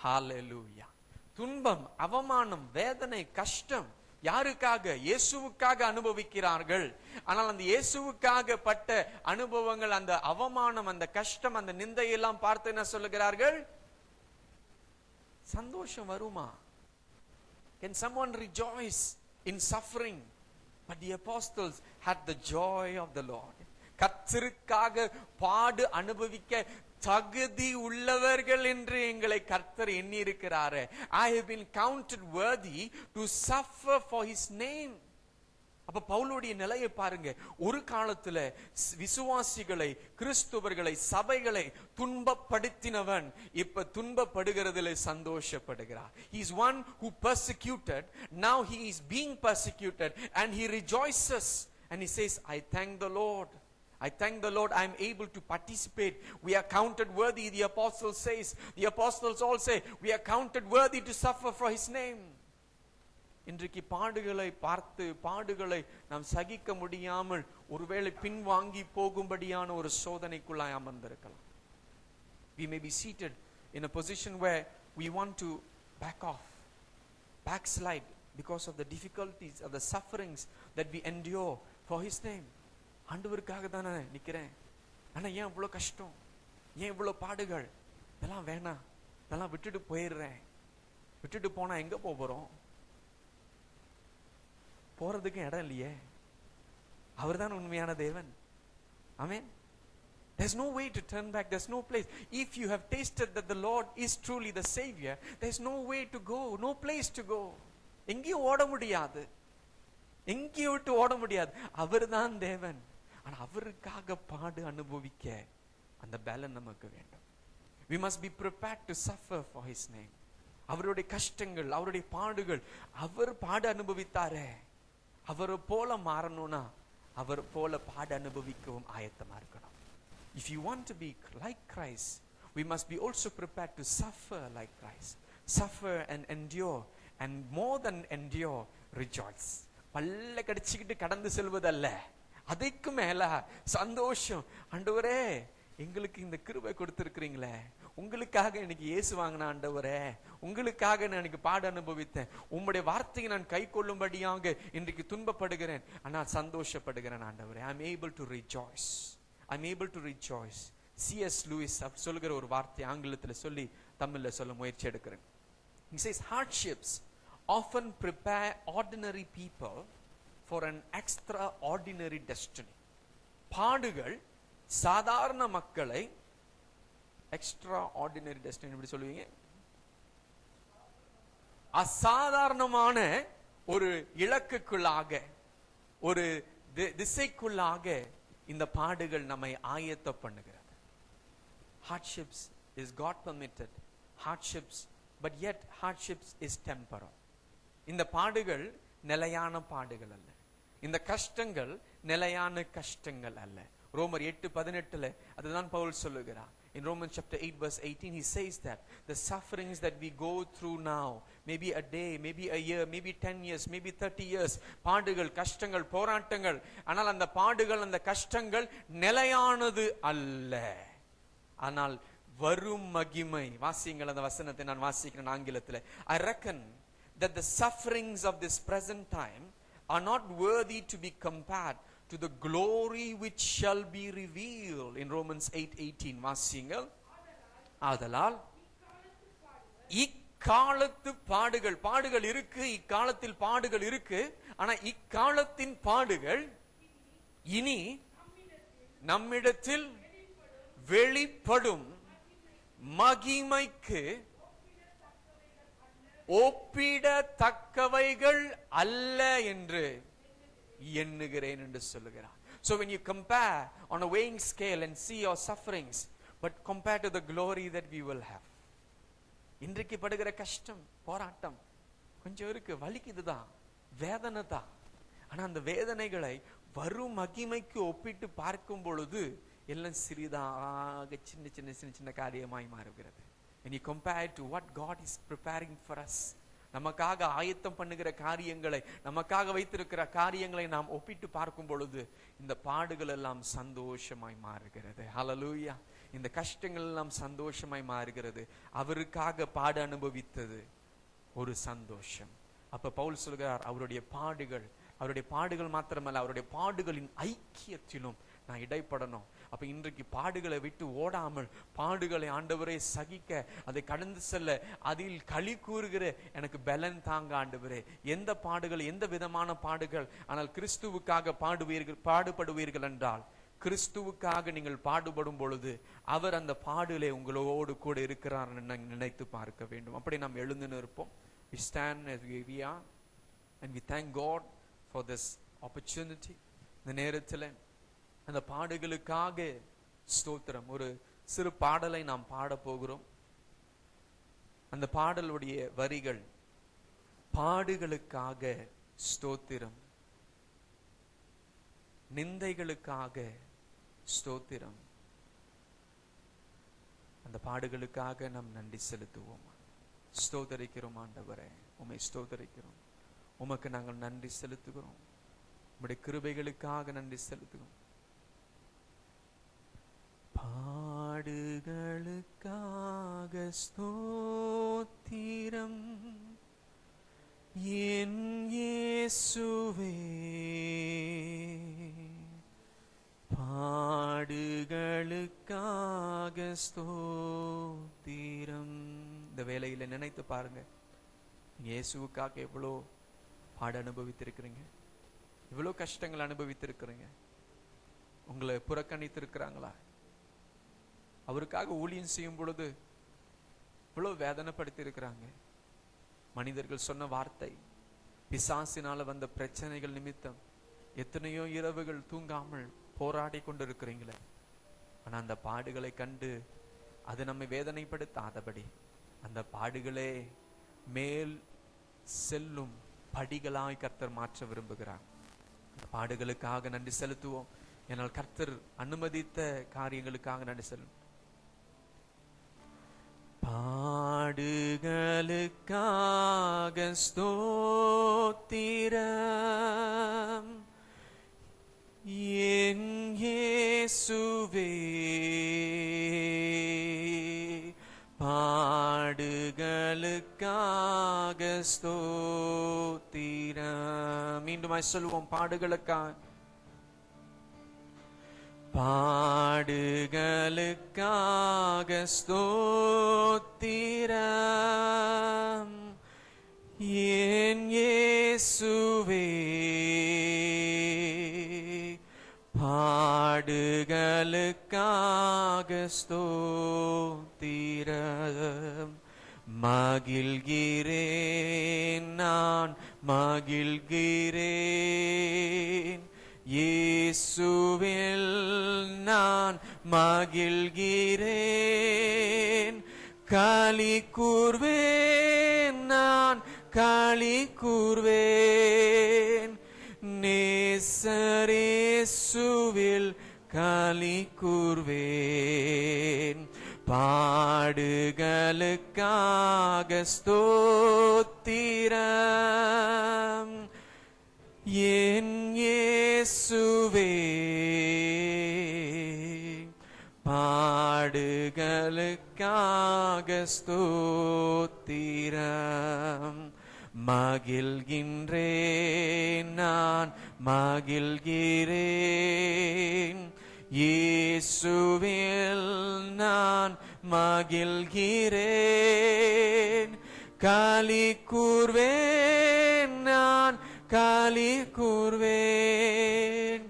ஹல்லேலூயா. துன்பம், அவமானம், வேதனை, கஷ்டம் யாருக்காக? இயேசுவுக்காக அனுபவிக்கிறார்கள். ஆனால் அந்த இயேசுவுக்காக பட்ட அனுபவங்கள், அந்த அவமானம், அந்த கஷ்டம், அந்த நிந்தையெல்லாம் பார்த்து என்ன சொல்லுகிறார்கள்? சந்தோஷம் வருமா? Can someone rejoice in suffering? But the apostles had the joy of the Lord. கர்த்தருக்காக பாடு அனுபவிக்க தகுதி உள்ளவர்கள் என்று எங்களை கர்த்தர் எண்ணி இருக்கிறாரு. I have been counted worthy to suffer for his name. அப்ப பவுலுடைய நிலையை பாருங்க. ஒரு காலத்துல விசுவாசிகளை, கிறிஸ்துவர்களை, சபைகளை துன்பப்படுத்தினவன் இப்ப துன்பப்படுகிறதுல சந்தோஷப்படுகிறார். He is one who persecuted, now he is being persecuted and he rejoices and he says, I thank the Lord. I thank the Lord I am able to participate. We are counted worthy, the apostle says. The apostles all say, we are counted worthy to suffer for his name. இன்றைக்கு பாடுகளை பார்த்து, பாடுகளை நாம் சகிக்க முடியாமல் ஒருவேளை பின்வாங்கி போகும்படியான ஒரு சோதனைக்குள்ளாய் அமர்ந்திருக்கலாம். We may be seated in a position where we want to back off, backslide because of the difficulties of the sufferings that we endure for his name. ஆண்டவருக்காக தானே நிக்கிறேன், ஆனா ஏன் இவ்வளவு கஷ்டம், ஏன் இவ்வளவு பாடுகள், இதெல்லாம் வேணாம், இதெல்லாம் விட்டுட்டு போயிடுறேன். விட்டுட்டு போனா எங்க போறோம்? போறதுக்கு இடம் இல்லையே. அவர்தான் உண்மையான தேவன். ஆமென். There's no way to turn back. There's no place. If you have tasted that the Lord is truly the Savior, there's no way to go, no place to go. எங்கேயும் ஓட முடியாது, எங்கேயும் விட்டு ஓட முடியாது. அவர்தான் தேவன். ஆனா அவருக்காக பாடு அனுபவிக்க அந்த பலன் நமக்கு வேண்டும். We must be prepared to suffer for his name. அவருடைய கஷ்டங்கள், அவருடைய பாடுகள், அவர் பாடு அனுபவித்தாரே, அவரை போல மாறணும்னா அவர் போல பாடு அனுபவிக்கவும் ஆயத்தமா இருக்கணும். If you want to be like Christ, we must be also prepared to suffer like Christ. Suffer and endure, and more than endure, rejoice. பல்ல கடிச்சிக்கிட்டு கடந்து செல்வதல்ல, அதுக்கு மேல சந்தோஷம். ஆண்டவரே, எங்களுக்கு இந்த கிருபை கொடுத்திருக்கிறீங்களே, உங்களுக்காக எனக்கு இயேசு வாங்கின ஆண்டவரே, உங்களுக்காக நான் எனக்கு பாடு அனுபவித்தேன், உம்முடைய வார்த்தையை நான் கை கொள்ளும்படியாக இன்றைக்கு துன்பப்படுகிறேன், ஆனால் சந்தோஷப்படுகிறேன் ஆண்டவரே. I am able to rejoice. I am able to rejoice. C.S. Lewis சொல்லுகிற ஒரு வார்த்தை ஆங்கிலத்தில் சொல்லி தமிழ்ல சொல்ல முயற்சி எடுக்கிறேன். He says, hardships often prepare ordinary people for an extraordinary destiny. பாடுகள் சாதாரண மக்களை extraordinary destiny எப்படி சொல்லுவீங்க? அசாதாரணமான ஒரு இலக்குக்குள்ளாக, ஒரு திசைக்குள்ளாக இந்த பாடுகள் நம்மை ஆயத்த பண்ணுகிறது. Hardships is God permitted. Hardships, but yet hardships is temporal. இந்த பாடுகள் நிலையான பாடுகள் அல்ல, இந்த கஷ்டங்கள் நிலையான கஷ்டங்கள் அல்ல. ரோமர் 8:18 அதுதான் பவுல் சொல்லுகிறார். In Romans chapter 8 verse 18 he says that the sufferings that we go through now, maybe a day, maybe a year, maybe 10 years, maybe 30 years, பாடுகள், கஷ்டங்கள், போராட்டங்கள், ஆனால் அந்த பாடுகள், அந்த கஷ்டங்கள் நிலையானது அல்ல. ஆனால் வரும் மகிமை, வாசியுங்கள் அந்த வசனத்தை, நான் வாசிக்கிறேன் ஆங்கிலத்தில். I reckon that the sufferings of this present time are not worthy to be compared to the glory which shall be revealed. In Romans 8:18 வாசியுங்கள். ஆதலால் இக்காலத்து பாடுகள், பாடுகள் இருக்கு, இக்காலத்தில் பாடுகள் இருக்கு, ஆனா இக்காலத்தின் பாடுகள் இனி நம்மிடத்தில் வெளிப்படும் மகிமைக்கு ஒப்பிடத்தக்கவைகள் அல்ல என்று எண்ணுகிறேன் என்று சொல்லுகிறார். So when you compare on a weighing scale and see your sufferings, but compare to the glory that we will have. இன்றைக்கு படுகிற கஷ்டம், போராட்டம் கொஞ்சம் இருக்கு, வலிக்குதுதான், வேதனை தான். ஆனா அந்த வேதனைகளை வரும் மகிமைக்கு ஒப்பிட்டு பார்க்கும் பொழுது எல்லாம் சிறிதாக சின்ன சின்ன சின்ன சின்ன காரியமாய் மாறுகிறது. When you compare to what God is preparing for us, நமக்காக ஆயத்தம் பண்ணுகிற காரியங்களை, நமக்காக வைத்திருக்கிற காரியங்களை நாம் ஒப்பிட்டு பார்க்கும் பொழுது இந்த பாடுகள் எல்லாம் சந்தோஷமாய் மாறுகிறது. ஹல்லேலூயா. இந்த கஷ்டங்கள் எல்லாம் சந்தோஷமாய் மாறுகிறது. அவருக்காக பாடு அனுபவித்தது ஒரு சந்தோஷம். அப்ப பவுல் சொல்கிறார், அவருடைய பாடுகள் மாத்திரமல்ல, அவருடைய பாடுகளின் ஐக்கியத்திலும் நான் இடைப்படணும். அப்ப இன்றைக்கு பாடுகளை விட்டு ஓடாமல், பாடுகளை ஆண்டவரே சகிக்க, அதை கடந்து செல்ல, அதில் களி கூறுகிற எனக்கு பலன் தாங்க ஆண்டவரே. எந்த பாடுகள், எந்த விதமான பாடுகள், ஆனால் கிறிஸ்துவுக்காக பாடுபடுவீர்கள் என்றால் கிறிஸ்துவுக்காக நீங்கள் பாடுபடும் பொழுது அவர் அந்த பாடுலே உங்களோடு கூட இருக்கிறார் நினைத்து பார்க்க வேண்டும். அப்படி நாம் எழுந்து நிற்போம். We stand as we are and we thank God for this opportunity. இந்த நேரத்தில் அந்த பாடுகளுக்காக ஸ்தோத்திரம். ஒரு சிறு பாடலை நாம் பாட போகிறோம். அந்த பாடலுடைய வரிகள், பாடுகளுக்காக ஸ்தோத்திரம், நிந்தைகளுக்காக ஸ்தோத்திரம். அந்த பாடுகளுக்காக நாம் நன்றி செலுத்துவோம். ஸ்தோத்தரிக்கிறோம் ஆண்டவரே, உம்மை ஸ்தோத்தரிக்கிறோம். உமக்கு நாங்கள் நன்றி செலுத்துகிறோம். உம்முடைய கிருபைகளுக்காக நன்றி செலுத்துகிறோம். பாடுகளுக்காக ஸ்தோத்திரம் என் இயேசுவே, பாடுகளுக்காக ஸ்தோத்திரம். இந்த வேளையில நினைத்து பாருங்க, இயேசுவுக்காக எவ்வளோ பாடு அனுபவித்திருக்கிறீங்க, எவ்வளோ கஷ்டங்கள் அனுபவித்திருக்கிறீங்க. உங்களை புறக்கணித்திருக்கிறாங்களா? அவருக்காக ஊழியம் செய்யும் பொழுது இவ்வளவு வேதனைப்படுத்தி இருக்கிறாங்க. மனிதர்கள் சொன்ன வார்த்தை, பிசாசினால வந்த பிரச்சனைகள் நிமித்தம் எத்தனையோ இரவுகள் தூங்காமல் போராடி கொண்டிருக்கிறீங்களே. ஆனா அந்த பாடுகளை கண்டு அது நம்மை வேதனைப்படுத்தாதபடி அந்த பாடுகளே மேல் செல்லும் படிகளாய் கர்த்தர் மாற்ற விரும்புகிறார். பாடுகளுக்காக நன்றி செலுத்துவோம். என்னால் கர்த்தர் அனுமதித்த காரியங்களுக்காக நன்றி செல்லும். பாடுகளுக்காக ஸ்தோத்திரம் என் இயேசுவே, பாடுகளுக்காக ஸ்தோத்திரம். மீண்டும் சொல்லுவோம், பாடுகளுக்காக, பாடுகளுக்காக ஸ்தோத்திரம் என் இயேசுவே, பாடுகளுக்காக ஸ்தோத்திரம். மகிழ்கிறேன், நான் மகிழ்கிறேன், இயேசுவில் நான் மகிழ்கிறேன். களி கூர்வேன், நான் களி கூர்வேன், நேசரேசுவில் களி கூர்வேன். பாடுகளுக்காக ஸ்தோத்திரம் என் இயேசுவே, பாடுகளுக்காக ஸ்தோத்திரம். மகிழ்கின்றேன், நான் மகிழ்கிறேன், இயேசுவில் நான் மகிழ்கிறேன். களி கூர்வேன், நான் களி கூர்வேன்,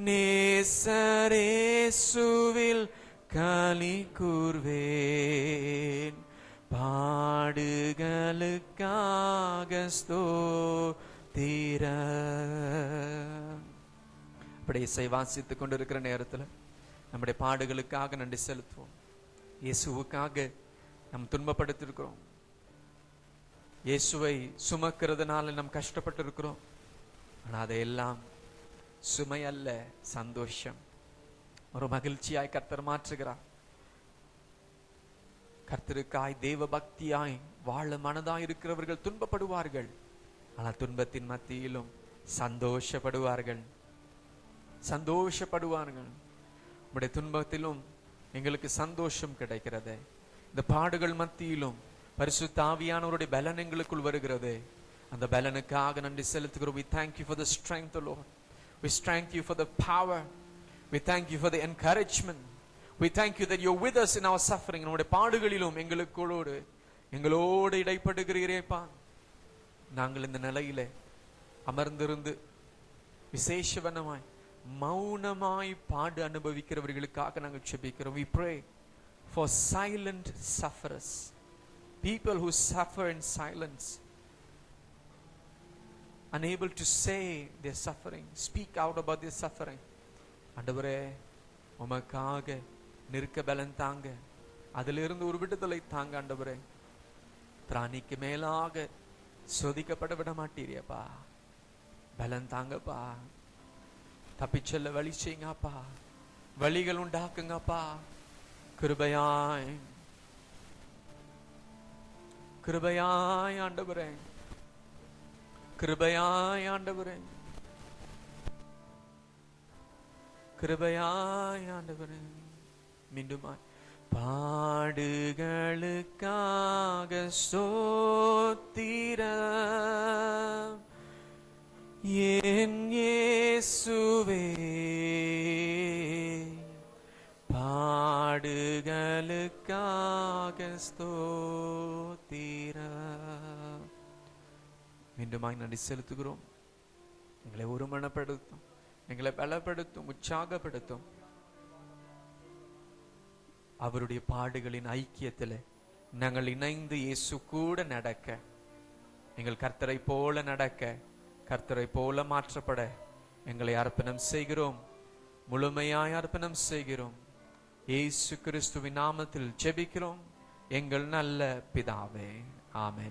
நேசரேசுவில் களி கூர்வேன். பாடுகளுக்காக ஸ்தோத்திரம். அப்படி இசை வாசித்துக் கொண்டிருக்கிற நேரத்தில் நம்முடைய பாடுகளுக்காக நன்றி செலுத்துவோம். இயேசுவுக்காக நாம் துன்பப்படுத்திருக்கிறோம். இயேசுவை சுமக்கிறதுனால நாம் கஷ்டப்பட்டு இருக்கிறோம். ஆனா அதையெல்லாம் சுமை அல்ல, சந்தோஷம், ஒரு மகிழ்ச்சியாய் கர்த்தர் மாற்றுகிறார். கர்த்தருக்காய் தேவ பக்தியாய் வாழ மனதாய் இருக்கிறவர்கள் துன்பப்படுவார்கள். ஆனால் துன்பத்தின் மத்தியிலும் சந்தோஷப்படுவார்கள், சந்தோஷப்படுவார்கள். உடைய துன்பத்திலும் எங்களுக்கு சந்தோஷம் கிடைக்கிறது. இந்த பாடுகள் மத்தியிலும் பரிசுத்த ஆவியானவருடைய பலன் எங்களுக்குள் வருகிறது. அந்த பலனுக்காக நன்றி செலுத்துகிறோம். We thank you for the strength, Lord. We thank you for the power. We thank you for the encouragement. We thank you that you're with us in our suffering. நம்முடைய பாடுகளிலும் எங்களோடு இடைப்படுகிறீரேப்பா. நாங்கள் இந்த நிலையிலே அமர்ந்திருந்து விசேஷவனமாய் மௌனமாய் பாடு அனுபவிக்கிறவர்களுக்காக நாங்கள் ஜெபிக்கிறோம். We pray for silent sufferers, people who suffer in silence, unable to say their suffering, speak out about their suffering. ஆண்டவரே, உமக்காக நிற்க பலன் தாங்க, அதிலிருந்து ஒரு விடுதலை தாங்க ஆண்டவரே. பிராணிக்கு மேலாக சோதிக்கப்பட விட மாட்டீரியப்பா, பலன் தாங்கப்பா. தப்பிச்செல்ல வழி செய்யுங்கப்பா, வழிகள் உண்டாக்குங்கப்பா. கிருபையாய் கிருபையாய் ஆண்டவரே, கிருபையாய் ஆண்டவரே, கிருபையாய் ஆண்டவரே. மீண்டுமாய் பாடுகளுக்காக ஸ்தோத்திரம் என் இயேசுவே, பாடுகளுக்காக ஸ்தோத்திரம். மீண்டுமாய் நன்றி செலுத்துகிறோம். எங்களை ஒருமனப்படுத்தும், எங்களை பலப்படுத்தும், உற்சாகப்படுத்தும். அவருடைய பாடுகளின் ஐக்கியத்தில் நாங்கள் இணைந்து இயேசு கூட நடக்க, எங்கள் கர்த்தரை போல நடக்க, கர்த்தரை போல மாற்றப்பட எங்களை அர்ப்பணம் செய்கிறோம், முழுமையாய் அர்ப்பணம் செய்கிறோம். இயேசு கிறிஸ்துவின் நாமத்தில் ஜெபிக்கிறோம் எங்கள் நல்ல பிதாவே, ஆமென்.